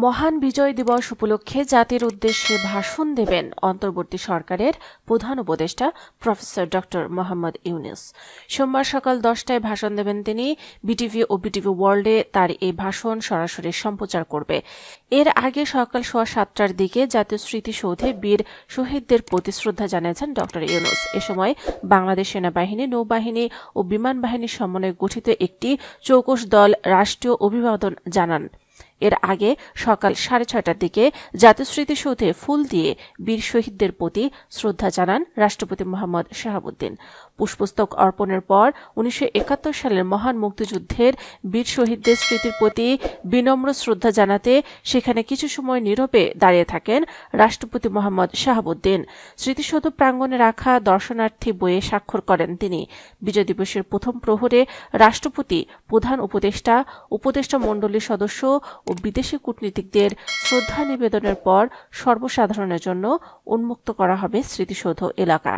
মহান বিজয় দিবস উপলক্ষে জাতির উদ্দেশ্যে ভাষণ দেবেন অন্তর্বর্তী সরকারের প্রধান উপদেষ্টা প্রফেসর ড মোহাম্মদ ইউনূস। সোমবার সকাল 10টায় ভাষণ দেবেন তিনি। বিটিভি ও বিটিভি ওয়ার্ল্ডে তার এই ভাষণ সরাসরি সম্প্রচার করবে। এর আগে সকাল 7:15টার দিকে জাতীয় স্মৃতিসৌধে বীর শহীদদের প্রতি শ্রদ্ধা জানিয়েছেন ড ইউনূস। এ সময় বাংলাদেশ সেনাবাহিনী, নৌবাহিনী ও বিমান বাহিনীর সমন্বয়ে গঠিত একটি চৌকস দল রাষ্ট্রীয় অভিবাদন জানান। এর আগে সকাল 6:30টার দিকে জাতীয় স্মৃতিসৌধে ফুল দিয়ে বীর শহীদদের প্রতি শ্রদ্ধা জানান রাষ্ট্রপতি মোহাম্মদ শাহাবুদ্দিন। পুষ্পস্তক অর্পণের পর 1971 সালের মহান মুক্তিযুদ্ধের বীর শহীদদের স্মৃতির প্রতি বিনম্র শ্রদ্ধা জানাতে সেখানে কিছু সময় নীরবে দাঁড়িয়ে থাকেন রাষ্ট্রপতি মোহাম্মদ শাহাবুদ্দিন। স্মৃতিসৌধ প্রাঙ্গণে রাখা দর্শনার্থী বইয়ে স্বাক্ষর করেন তিনি। বিজয় দিবসের প্রথম প্রহরে রাষ্ট্রপতি, প্রধান উপদেষ্টা, উপদেষ্টা মণ্ডলীর সদস্য ও বিদেশি কূটনীতিকদের শ্রদ্ধা নিবেদনের পর সর্বসাধারণের জন্য উন্মুক্ত করা হবে স্মৃতিসৌধ এলাকা।